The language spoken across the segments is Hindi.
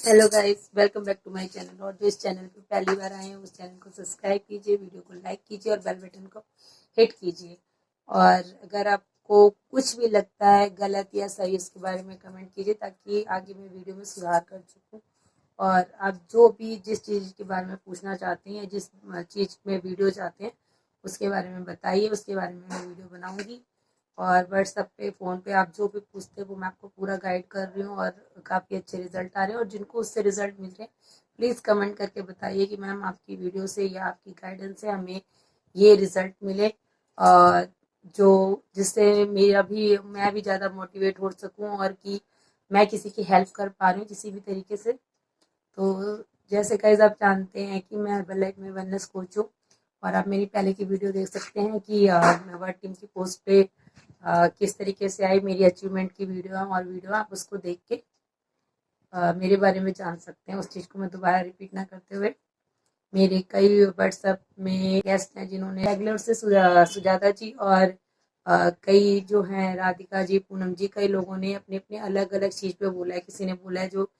Hello guys, welcome back to my channel. और जो इस चैनल पे पहली बार आए हैं उस चैनल को सब्सक्राइब कीजिए, वीडियो को लाइक कीजिए और बेल बटन को हिट कीजिए। और अगर आपको कुछ भी लगता है गलत या सही, उसके बारे में कमेंट कीजिए ताकि आगे मैं वीडियो में सुधार कर सकूं। और आप जो भी जिस चीज़ के बारे में पूछना चाहते हैं, जिस चीज़ में वीडियो चाहते हैं उसके बारे में बताइए, उसके बारे में मैं वीडियो बनाऊंगी। और व्हाट्सएप पे, फ़ोन पे आप जो भी पूछते हैं वो मैं आपको पूरा गाइड कर रही हूँ और काफ़ी अच्छे रिजल्ट आ रहे हैं। और जिनको उससे रिजल्ट मिल रहे हैं प्लीज़ कमेंट करके बताइए कि मैम आपकी वीडियो से या आपकी गाइडेंस से हमें ये रिजल्ट मिले, और जो जिससे मैं भी ज़्यादा मोटिवेट हो सकूँ और कि मैं किसी की हेल्प कर पा रही हूँ किसी भी तरीके से। तो जैसे गाइस आप जानते हैं कि मैं हर्बल में वेलनेस कोच हूँ, और आप मेरी पहले की वीडियो देख सकते हैं कि मैं वर्ड टीम की पोस्ट पे किस तरीके से आई, मेरी अचीवमेंट की वीडियो आप उसको देख के मेरे बारे में जान सकते हैं। उस चीज़ को मैं दोबारा रिपीट ना करते हुए, मेरे कई व्हाट्सएप में गेस्ट हैं जिन्होंने रेगुलर से सुजाता जी और कई जो हैं राधिका जी, पूनम जी, कई लोगों ने अपने अपने अलग अलग चीज़ पे बोला है। किसी ने बोला है जो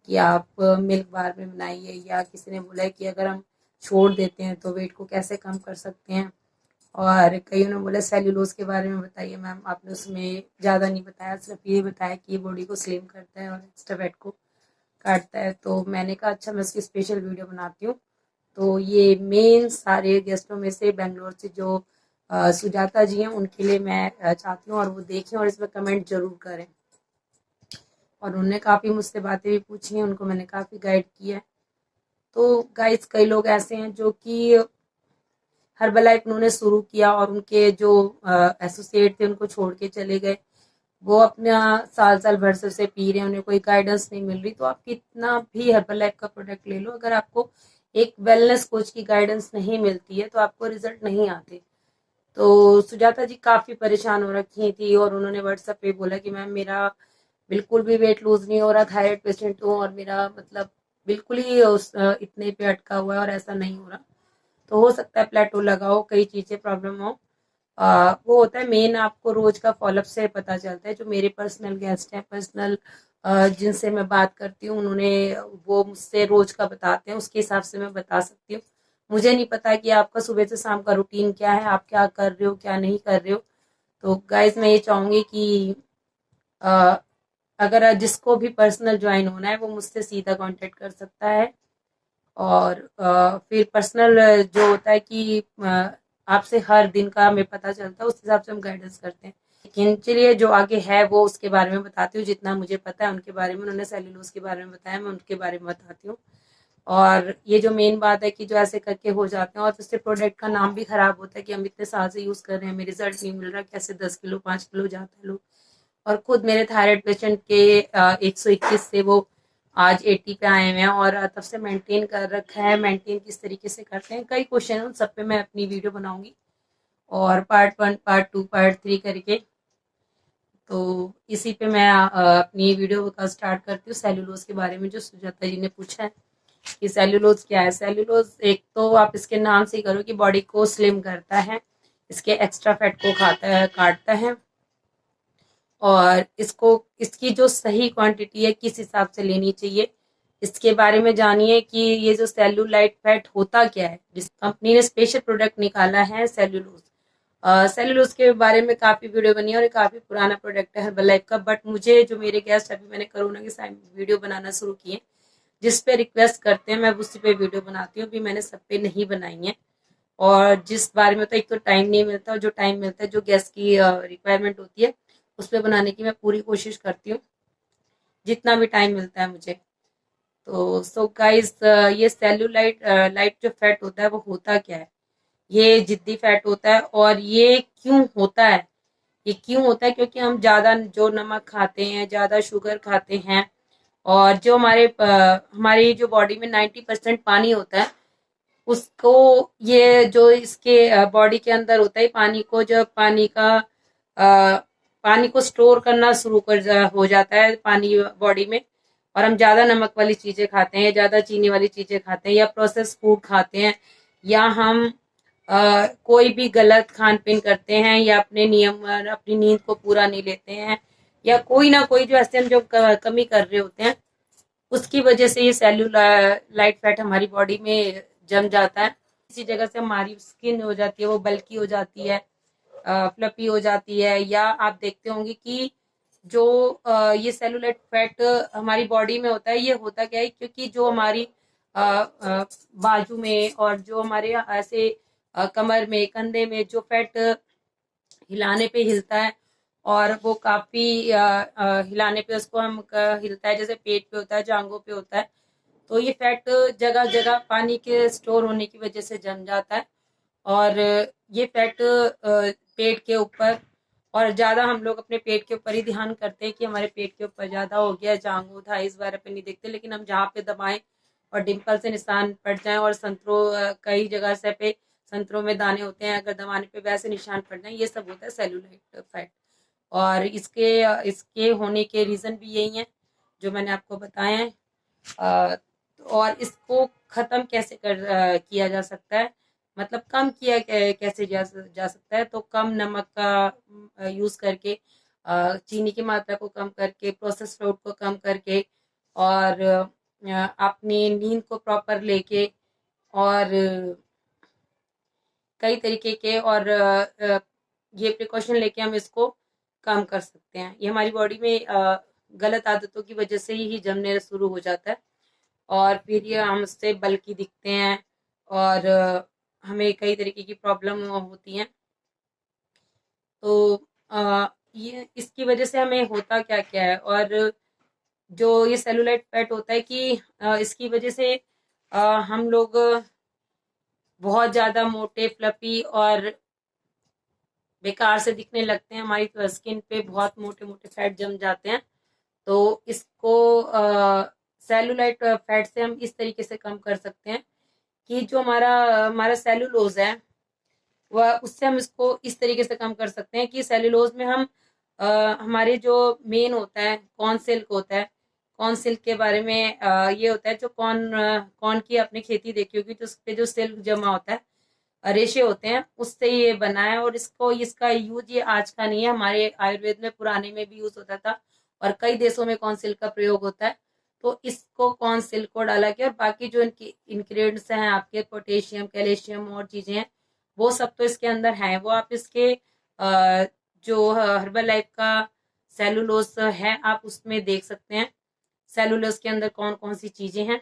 कि आप मिल्क बार में बनाइए, या किसी ने बोला है कि अगर हम छोड़ देते हैं तो वेट को कैसे कम कर सकते हैं। और कईयों ने बोला सेल्यूलोज के बारे में बताइए मैम, आपने उसमें ज़्यादा नहीं बताया, सिर्फ ये बताया कि ये बॉडी को स्लिम करता है और एक्स्ट्रा फैट को काटता है। तो मैंने कहा अच्छा मैं उसकी स्पेशल वीडियो बनाती हूँ। तो ये मेन सारे गेस्टों में से बेंगलोर से जो सुजाता जी हैं उनके लिए मैं चाहती हूँ और वो देखें और इसमें कमेंट जरूर करें। और उन्होंने काफ़ी मुझसे बातें भी पूछी हैं, उनको मैंने काफ़ी गाइड किया है। तो गाइस कई लोग ऐसे हैं जो कि हर्बल लाइफ उन्होंने शुरू किया और उनके जो एसोसिएट थे उनको छोड़ के चले गए। वो अपना साल साल भर से उसे पी रहे हैं, उन्हें कोई गाइडेंस नहीं मिल रही। तो आप कितना भी हर्बल लाइफ का प्रोडक्ट ले लो, अगर आपको एक वेलनेस कोच की गाइडेंस नहीं मिलती है तो आपको रिजल्ट नहीं आते। तो सुजाता जी काफ़ी परेशान हो रखी थी और उन्होंने व्हाट्सएप पे बोला कि मैम मेरा बिल्कुल भी वेट लूज नहीं हो रहा, थायराइड पेशेंट हूँ और मेरा मतलब बिल्कुल ही इतने पे अटका हुआ है और ऐसा नहीं हो रहा। तो हो सकता है प्लेटो लगाओ, कई चीज़ें प्रॉब्लम हो। वो होता है मेन, आपको रोज का फॉलोअप से पता चलता है। जो मेरे पर्सनल गेस्ट हैं, पर्सनल जिनसे मैं बात करती हूँ, उन्होंने वो मुझसे रोज का बताते हैं, उसके हिसाब से मैं बता सकती हूँ। मुझे नहीं पता कि आपका सुबह से शाम का रूटीन क्या है, आप क्या कर रहे हो क्या नहीं कर रहे हो। तो गाइज मैं ये चाहूंगी कि अ, अगर जिसको भी पर्सनल ज्वाइन होना है वो मुझसे सीधा कांटेक्ट कर सकता है। और फिर पर्सनल जो होता है कि आपसे हर दिन का हमें पता चलता है, उस हिसाब से हम गाइडेंस करते हैं। लेकिन चलिए जो आगे है वो उसके बारे में बताती हूँ, जितना मुझे पता है उनके बारे में। उन्होंने सेल्यूलोज के बारे में बताया, मैं उनके बारे में बताती हूँ। और ये जो मेन बात है कि जो ऐसे करके हो जाते हैं और उससे प्रोडक्ट का नाम भी खराब होता है कि हम इतने साल से यूज कर रहे हैं, हमें रिजल्ट नहीं मिल रहा, कैसे 10 किलो 5 किलो जाता है लोग। और खुद मेरे थायराइड पेशेंट के 121 से वो आज 80 पे आए हुए हैं और तब से मेंटेन कर रखा है। मेंटेन किस तरीके से करते हैं, कई क्वेश्चन उन सब पे मैं अपनी वीडियो बनाऊंगी, और पार्ट 1 पार्ट 2 पार्ट 3 करके। तो इसी पे मैं अपनी वीडियो का स्टार्ट करती हूँ सेल्यूलोज के बारे में। जो सुजाता जी ने पूछा है कि सेल्यूलोज क्या है। सेल्यूलोज एक तो आप इसके नाम से ही करो कि बॉडी को स्लिम करता है, इसके एक्स्ट्रा फैट को खाता है, काटता है। और इसको, इसकी जो सही क्वांटिटी है किस हिसाब से लेनी चाहिए, इसके बारे में जानिए कि ये जो सेल्यूलाइट फैट होता क्या है। जिस कंपनी ने स्पेशल प्रोडक्ट निकाला है सेल्यूलोज, सेल्यूलोज के बारे में काफी वीडियो बनी है और काफी पुराना प्रोडक्ट है हर्बल लाइफ का। बट मुझे जो मेरे गेस्ट, अभी मैंने कोरोना के टाइम वीडियो बनाना शुरू किए, जिस पे रिक्वेस्ट करते हैं मैं उसी पे वीडियो बनाती हूँ। अभी मैंने सब पे नहीं बनाई है। और जिस बारे में तो एक तो टाइम नहीं मिलता, और जो टाइम मिलता है जो गेस्ट की रिक्वायरमेंट होती है उस पर बनाने की मैं पूरी कोशिश करती हूँ, जितना भी टाइम मिलता है मुझे। तो सो गाइस, ये सेल्यूलाइट लाइट जो फैट होता है वो होता क्या है। ये जिद्दी फैट होता है। और ये क्यों होता है, ये क्यों होता है क्योंकि हम ज़्यादा जो नमक खाते हैं, ज़्यादा शुगर खाते हैं। और जो हमारी जो बॉडी में 90% पानी होता है, उसको ये जो इसके बॉडी के अंदर होता है, पानी को, जब पानी को स्टोर करना शुरू हो जाता है पानी बॉडी में, और हम ज्यादा नमक वाली चीजें खाते हैं, ज्यादा चीनी वाली चीजें खाते हैं, या प्रोसेस फूड खाते हैं, या हम कोई भी गलत खान पीन करते हैं, या अपने नियम अपनी नींद को पूरा नहीं लेते हैं, या कोई ना कोई जो ऐसे हम जो कमी कर रहे होते हैं, उसकी वजह से ये सेल्यूलाइट फैट हमारी बॉडी में जम जाता है। इसी जगह से हमारी स्किन हो जाती है वो बल्की हो जाती है, फ्लफी हो जाती है। या आप देखते होंगे कि जो ये सेलुलाइट फैट हमारी बॉडी में होता है, ये होता क्या है, क्योंकि जो हमारी बाजू में और जो हमारे ऐसे कमर में, कंधे में जो फैट हिलाने पे हिलता है, और वो काफी हिलाने पे उसको हम हिलता है, जैसे पेट पे होता है, जांघों पे होता है, तो ये फैट जगह जगह पानी के स्टोर होने की वजह से जम जाता है। और ये फैट पेट के ऊपर, और ज्यादा हम लोग अपने पेट के ऊपर ही ध्यान करते हैं कि हमारे पेट के ऊपर ज्यादा हो गया, जांघों थाइस वगैरह पे नहीं देखते, लेकिन हम जहाँ पे दबाएं और डिम्पल से निशान पड़ जाएं, और संतरों कई जगह से पे संतरों में दाने होते हैं, अगर दबाने पे वैसे निशान पड़ जाए, ये सब होता है सेलुलाइट फैट। और इसके इसके होने के रीजन भी यही है जो मैंने आपको बताए हैं। और इसको खत्म कैसे किया जा सकता है, मतलब कम किया कैसे जा सकता है, तो कम नमक का यूज करके, चीनी की मात्रा को कम करके, प्रोसेस फूड को कम करके, और अपनी नींद को प्रॉपर लेके, और कई तरीके के, और ये प्रिकॉशन लेके हम इसको कम कर सकते हैं। ये हमारी बॉडी में गलत आदतों की वजह से ही जमने शुरू हो जाता है, और फिर ये हमसे बल्कि दिखते हैं, और हमें कई तरीके की प्रॉब्लम होती हैं। तो ये इसकी वजह से हमें होता क्या क्या है, और जो ये सेलुलाइट फैट होता है कि इसकी वजह से हम लोग बहुत ज्यादा मोटे, फ्लफी और बेकार से दिखने लगते हैं, हमारी स्किन पे बहुत मोटे मोटे फैट जम जाते हैं। तो इसको सेलुलाइट फैट से हम इस तरीके से कम कर सकते हैं कि जो हमारा हमारा सेलुलोज है, वह उससे हम इसको इस तरीके से कम कर सकते हैं कि सेलुलोज में हम हमारे जो मेन होता है कॉर्न सिल्क होता है, कॉर्न सिल्क के बारे में ये होता है, जो कॉर्न की आपने खेती देखी होगी, तो उस पे जो सिल्क जमा होता है, रेशे होते हैं, उससे ये बना है। और इसका यूज ये आज का नहीं है, हमारे आयुर्वेद में पुराने में भी यूज होता था, और कई देशों में कॉर्न सिल्क का प्रयोग होता है। तो इसको कॉर्न सिल्क को डाला के, और बाकी जो इनकी इंग्रेडिएंट्स हैं आपके, पोटेशियम, कैल्शियम और चीजें हैं, वो सब तो इसके अंदर है। वो आप इसके जो हर्बल लाइफ का सेलुलोज है, आप उसमें देख सकते हैं सेलुलोज के अंदर कौन कौन सी चीजें हैं,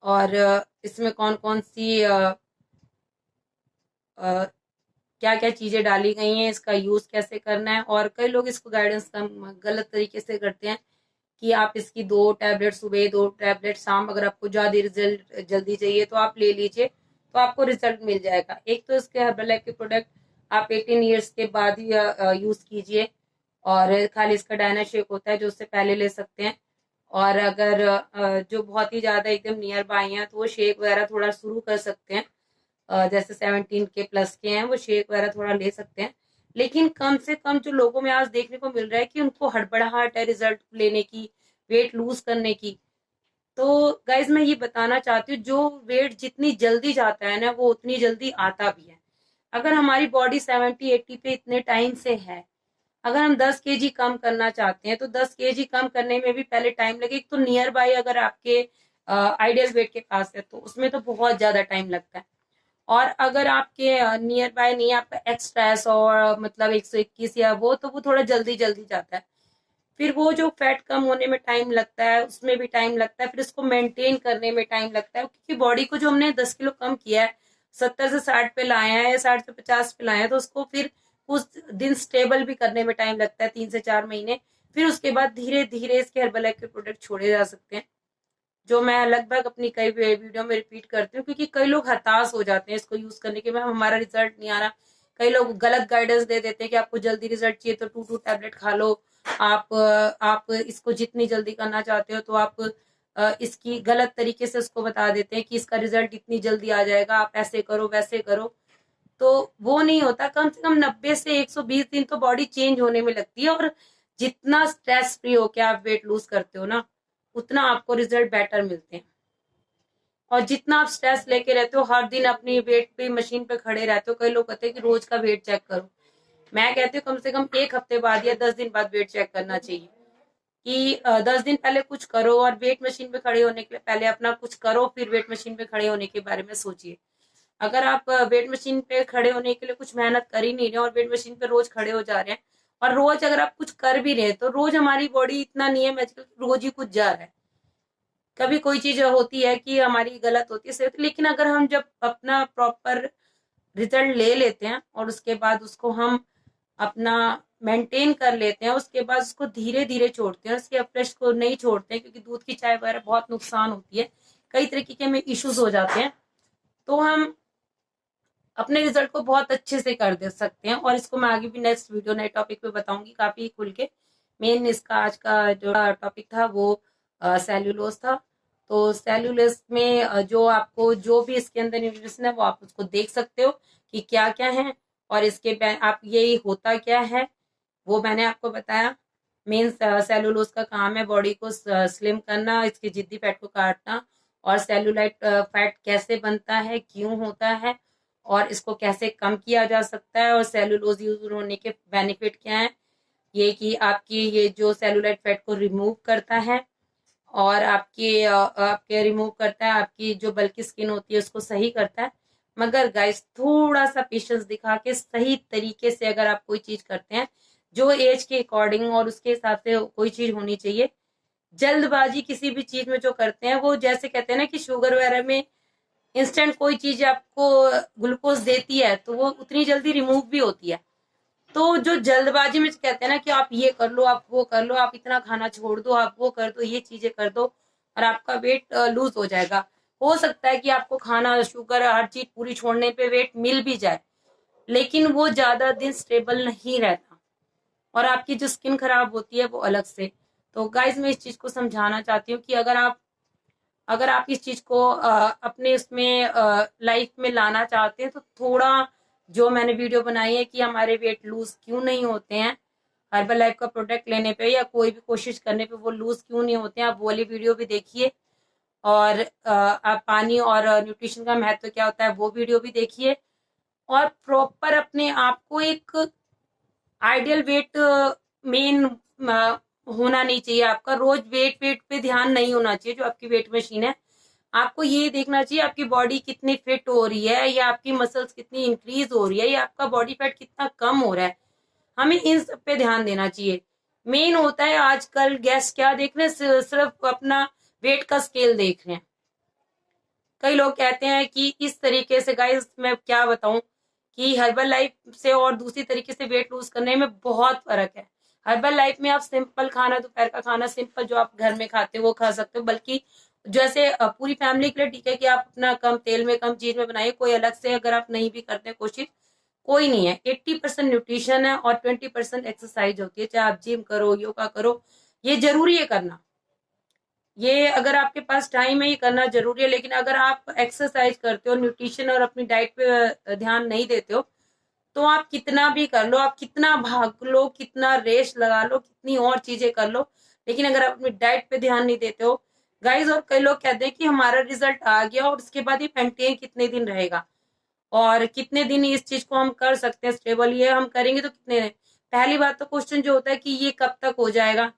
और इसमें कौन कौन सी क्या क्या चीजें डाली गई हैं, इसका यूज कैसे करना है। और कई लोग इसको गाइडेंस गलत तरीके से करते हैं कि आप इसकी 2 टैबलेट सुबह, 2 टैबलेट शाम, अगर आपको ज्यादा रिजल्ट जल्दी चाहिए तो आप ले लीजिए, तो आपको रिजल्ट मिल जाएगा। एक तो इसके हर्बल लाइफ के प्रोडक्ट आप 18 ईयर्स के बाद ही यूज कीजिए, और खाली इसका डायना शेक होता है जो उससे पहले ले सकते हैं। और अगर जो बहुत ही ज्यादा एकदम नियर बाय हैं, तो वो शेक वगैरह थोड़ा शुरू कर सकते हैं, जैसे 17 के प्लस के हैं, वो शेक वगैरह थोड़ा ले सकते हैं। लेकिन कम से कम जो लोगों में आज देखने को मिल रहा है कि उनको हड़बड़ाहट है रिजल्ट लेने की, वेट लूज करने की। तो गाइज मैं ये बताना चाहती हूँ, जो वेट जितनी जल्दी जाता है ना, वो उतनी जल्दी आता भी है। अगर हमारी बॉडी 70-80 पे इतने टाइम से है, अगर हम 10 kg कम करना चाहते हैं, तो 10 kg कम करने में भी पहले टाइम लगे। तो नियर बाय अगर आपके आइडियल वेट के पास है, तो उसमें तो बहुत ज्यादा टाइम लगता है। और अगर आपके नियर बाय नहीं है, आपका एक्स्ट्रा है 100, मतलब 121 या वो थोड़ा जल्दी जल्दी जाता है। फिर वो जो फैट कम होने में टाइम लगता है, उसमें भी टाइम लगता है, फिर उसको मेंटेन करने में टाइम लगता है, क्योंकि बॉडी को जो हमने 10 किलो कम किया है, 70 से 60 पे लाए हैं या 60 से 50 पे लाए हैं, तो उसको फिर कुछ दिन स्टेबल भी करने में टाइम लगता है, 3 से 4 महीने। फिर उसके बाद धीरे धीरे इसके हर्बल के प्रोडक्ट छोड़े जा सकते हैं, जो मैं लगभग अपनी कई वीडियो में रिपीट करती हूँ, क्योंकि कई लोग हताश हो जाते हैं इसको यूज करने के बाद, हमारा रिजल्ट नहीं आ रहा। कई लोग गलत गाइडेंस दे देते हैं कि आपको जल्दी रिजल्ट चाहिए तो 2 टैबलेट खा लो। आप इसको जितनी जल्दी करना चाहते हो, तो आप इसकी गलत तरीके से उसको बता देते हैं कि इसका रिजल्ट इतनी जल्दी आ जाएगा, आप ऐसे करो वैसे करो। तो वो नहीं होता। कम से कम 90 से 120 दिन तो बॉडी चेंज होने में लगती है, और जितना स्ट्रेस फ्री होके आप वेट लूज करते हो ना, उतना आपको रिजल्ट बेटर मिलते हैं। और जितना आप स्ट्रेस लेके रहते हो, हर दिन अपनी वेट पे मशीन पे खड़े रहते हो, कई लोग कहते हैं कि रोज का वेट चेक करो। मैं कहती हूँ कम से कम 1 हफ्ते बाद या 10 दिन बाद वेट चेक करना चाहिए। कि 10 दिन पहले कुछ करो और वेट मशीन पे खड़े होने के लिए पहले अपना कुछ करो, फिर वेट मशीन पे खड़े होने के बारे में सोचिए। अगर आप वेट मशीन पे खड़े होने के लिए कुछ मेहनत कर ही नहीं रहे और वेट मशीन पे रोज खड़े हो जा रहे हैं, और रोज अगर आप कुछ कर भी रहे हैं तो रोज हमारी बॉडी इतना नहीं है मैजिकल, रोज ही कुछ जा रहा है। कभी कोई चीज होती है कि हमारी गलत होती है, सही होती है, लेकिन अगर हम जब अपना प्रॉपर रिजल्ट ले लेते हैं और उसके बाद उसको हम अपना मेंटेन कर लेते हैं, उसके बाद उसको धीरे धीरे छोड़ते हैं, उसके अप्रेश को नहीं छोड़ते हैं, क्योंकि दूध की चाय वगैरह बहुत नुकसान होती है, कई तरीके के हमें इश्यूज हो जाते हैं, तो हम अपने रिजल्ट को बहुत अच्छे से कर दे सकते हैं। और इसको मैं आगे भी नेक्स्ट वीडियो नए टॉपिक पे बताऊंगी काफी खुल के। मेन इसका आज का जो टॉपिक था वो सेल्यूलोज था। तो सेल्यूलोज में जो आपको जो भी इसके अंदर न्यूट्रिशन है वो आप उसको देख सकते हो कि क्या क्या है, और इसके आप ये होता क्या है वो मैंने आपको बताया। मेन सेलुलोज का काम है बॉडी को स्लिम करना, इसके जिद्दी फैट को काटना, और सेलुलाइट फैट कैसे बनता है, क्यों होता है, और इसको कैसे कम किया जा सकता है, और सेलुलोज यूज होने के बेनिफिट क्या है। ये कि आपकी ये जो सेलुलाइट फैट को रिमूव करता है, और आपके रिमूव करता है, आपकी जो बल्कि स्किन होती है उसको सही करता है। मगर गाइस थोड़ा सा पेशेंस दिखा के सही तरीके से अगर आप कोई चीज करते हैं जो एज के अकॉर्डिंग और उसके हिसाब से कोई चीज होनी चाहिए। जल्दबाजी किसी भी चीज में जो करते हैं वो जैसे कहते हैं ना कि शुगर वगैरह में इंस्टेंट कोई चीज आपको ग्लूकोज देती है तो वो उतनी जल्दी रिमूव भी होती है। तो जो जल्दबाजी में कहते हैं ना कि आप ये कर लो, आप वो कर लो, आप इतना खाना छोड़ दो, आप वो कर दो, ये चीजें कर दो और आपका वेट लूज हो जाएगा। हो सकता है कि आपको खाना शुगर हर चीज पूरी छोड़ने पे वेट मिल भी जाए, लेकिन वो ज्यादा दिन स्टेबल नहीं रहता और आपकी जो स्किन खराब होती है वो अलग से। तो गाइज मैं इस चीज को समझाना चाहती हूँ कि अगर आप इस चीज को अपने इसमें लाइफ में लाना चाहते हैं तो थोड़ा जो मैंने वीडियो बनाई है कि हमारे वेट लूज क्यों नहीं होते हैं, हर्बल लाइफ का प्रोडक्ट लेने पे या कोई भी कोशिश करने पे वो लूज क्यों नहीं होते हैं, आप वो वाली वीडियो भी देखिए। और आप पानी और न्यूट्रिशन का महत्व क्या होता है वो वीडियो भी देखिए, और प्रॉपर अपने आप को एक आइडियल वेट मेन होना नहीं चाहिए आपका। रोज वेट वेट पे ध्यान नहीं होना चाहिए जो आपकी वेट मशीन है। आपको ये देखना चाहिए आपकी बॉडी कितनी फिट हो रही है, या आपकी मसल्स कितनी इंक्रीज हो रही है, या आपका बॉडी फैट कितना कम हो रहा है। हमें इन सब पे ध्यान देना चाहिए। मेन होता है आजकल गेस्ट क्या देख रहे हैं, सिर्फ अपना वेट का स्केल देख रहे हैं। कई लोग कहते हैं कि इस तरीके से, गाइस मैं क्या बताऊं कि हर्बल लाइफ से और दूसरी तरीके से वेट लूज करने में बहुत फर्क है। हर्बल लाइफ में आप सिंपल खाना, दोपहर का खाना सिंपल जो आप घर में खाते हो वो खा सकते हो, बल्कि जैसे पूरी फैमिली के लिए ठीक है कि आप अपना कम तेल में कम चीज में बनाइए, कोई अलग से अगर आप नहीं भी करते कोशिश कोई नहीं है। 80% न्यूट्रिशन है और 20% एक्सरसाइज होती है, चाहे आप जिम करो योगा करो, ये जरूरी है करना। ये अगर आपके पास टाइम है ये करना जरूरी है, लेकिन अगर आप एक्सरसाइज करते हो, न्यूट्रिशन और अपनी डाइट पे ध्यान नहीं देते हो, तो आप कितना भी कर लो, आप कितना भाग लो, कितना रेस लगा लो, कितनी और चीजें कर लो, लेकिन अगर आप अपनी डाइट पे ध्यान नहीं देते हो गाइज। और कई लोग कहते हैं कि हमारा रिजल्ट आ गया और उसके बाद ये मेंटेन कितने दिन रहेगा और कितने दिन इस चीज को हम कर सकते हैं स्टेबल, ये हम करेंगे तो कितने दिन। पहली बात तो क्वेश्चन जो होता है कि ये कब तक हो जाएगा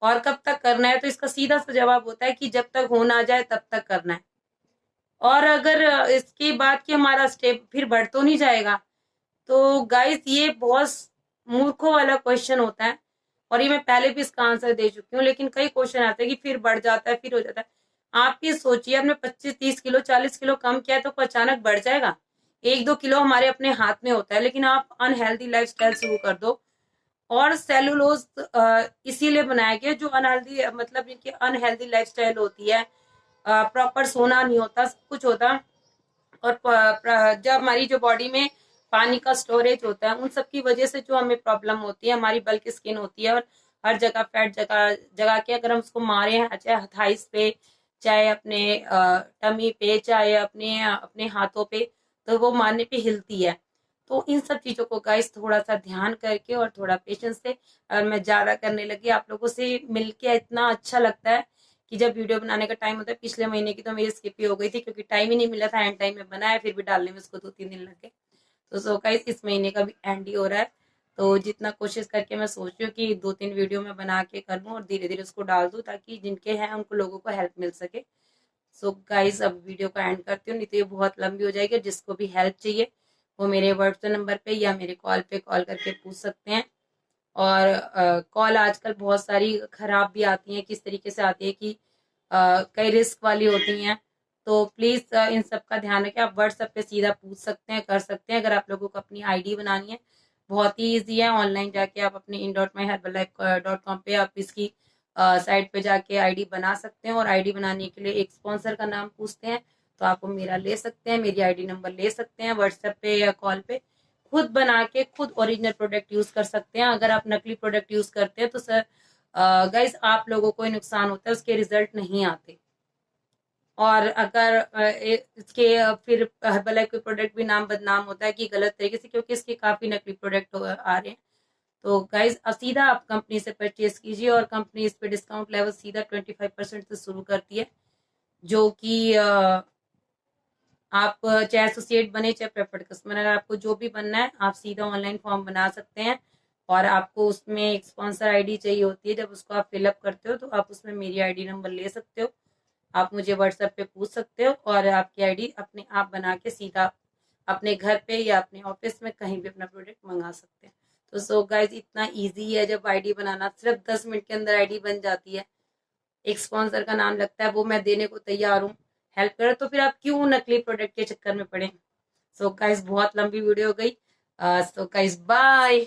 और कब तक करना है, तो इसका सीधा सा जवाब होता है कि जब तक हो ना जाए तब तक करना है। और अगर इसकी बात की हमारा स्टेप फिर बढ़ तो नहीं जाएगा, तो गाइस ये बहुत मूर्खों वाला क्वेश्चन होता है, और ये मैं पहले भी इसका आंसर दे चुकी हूँ। लेकिन कई क्वेश्चन आते हैं कि फिर बढ़ जाता है, फिर हो जाता है। आप ये सोचिए, आपने 25-30 किलो 40 किलो कम किया तो अचानक बढ़ जाएगा? 1-2 किलो हमारे अपने हाथ में होता है, लेकिन आप अनहेल्दी लाइफस्टाइल शुरू कर दो। और सेलुलोज इसीलिए बनाया गया, जो अनहेल्दी मतलब इनकी अनहेल्दी लाइफस्टाइल होती है, प्रॉपर सोना नहीं होता, सब कुछ होता। और जब हमारी जो बॉडी में पानी का स्टोरेज होता है, उन सब की वजह से जो हमें प्रॉब्लम होती है, हमारी बल्कि स्किन होती है और हर जगह फैट जगह जगह के अगर हम उसको मारे हैं, चाहे थाइस पे, चाहे अपने टमी पे, चाहे अपने अपने हाथों पे, तो वो मारने पे हिलती है। तो इन सब चीजों को गाइस थोड़ा सा ध्यान करके और थोड़ा पेशेंस से, और मैं ज्यादा करने लगी, आप लोगों से मिलके इतना अच्छा लगता है कि जब वीडियो बनाने का टाइम होता है। पिछले महीने की तो मेरी स्किप ही हो गई थी क्योंकि टाइम ही नहीं मिला था, एंड टाइम में बनाया, फिर भी डालने में उसको 2-3 दिन लग गए। तो सो गाइस इस महीने का भी एंड ही हो रहा है। तो जितना कोशिश करके मैं सोच रही हूँ कि 2-3 वीडियो मैं बना के कर लूँ और धीरे धीरे उसको डाल दूँ, ताकि जिनके हैं उनको लोगों को हेल्प मिल सके। सो गाइज अब वीडियो का एंड करती हूँ, नहीं तो ये बहुत लंबी हो जाएगी। जिसको भी हेल्प चाहिए वो मेरे व्हाट्सएप नंबर पे या मेरे कॉल पे कॉल करके पूछ सकते हैं। और कॉल आजकल बहुत सारी खराब भी आती हैं, किस तरीके से आती है कि कई रिस्क वाली होती हैं। तो प्लीज इन सब का ध्यान रखें। आप व्हाट्सएप पे सीधा पूछ सकते हैं, कर सकते हैं। अगर आप लोगों को अपनी आईडी बनानी है, बहुत ही ईजी है। ऑनलाइन जाके आप अपने in.myherbalife.com पे आप इसकी साइट पे जाके आईडी बना सकते हैं। और आईडी बनाने के लिए एक स्पॉन्सर का नाम पूछते हैं, तो आप वो मेरा ले सकते हैं, मेरी आईडी नंबर ले सकते हैं व्हाट्सएप पे या कॉल पे। खुद बना के खुद ओरिजिनल प्रोडक्ट यूज कर सकते हैं। अगर आप नकली प्रोडक्ट यूज करते हैं तो सर गाइस आप लोगों को ही नुकसान होता है, उसके रिजल्ट नहीं आते। और अगर इसके फिर हर्बल कोई प्रोडक्ट भी नाम बदनाम होता है कि गलत तरीके से, क्योंकि इसके काफी नकली प्रोडक्ट आ रहे हैं। तो गाइज सीधा आप कंपनी से परचेज कीजिए, और कंपनी इस पे डिस्काउंट लेवल सीधा 25% से शुरू करती है, जो कि आप चाहे एसोसिएट बने चाहे प्रेफर्ड कस्टमर, अगर आपको जो भी बनना है आप सीधा ऑनलाइन फॉर्म बना सकते हैं। और आपको उसमें एक स्पॉन्सर आईडी चाहिए होती है, जब उसको आप फिलअप करते हो तो आप उसमें मेरी आईडी नंबर ले सकते हो। आप मुझे व्हाट्सएप पे पूछ सकते हो और आपकी आईडी अपने आप बना के सीधा अपने घर पे या अपने ऑफिस में कहीं भी अपना प्रोडक्ट मंगा सकते हैं। तो सो गाइज इतना इजी है जब आईडी बनाना, सिर्फ 10 मिनट के अंदर आईडी बन जाती है। एक स्पॉन्सर का नाम लगता है, वो मैं देने को तैयार हूँ। हेल्प करो तो फिर आप क्यों नकली प्रोडक्ट के चक्कर में पड़े। सो गाइस बहुत लंबी वीडियो हो गई। So guys bye.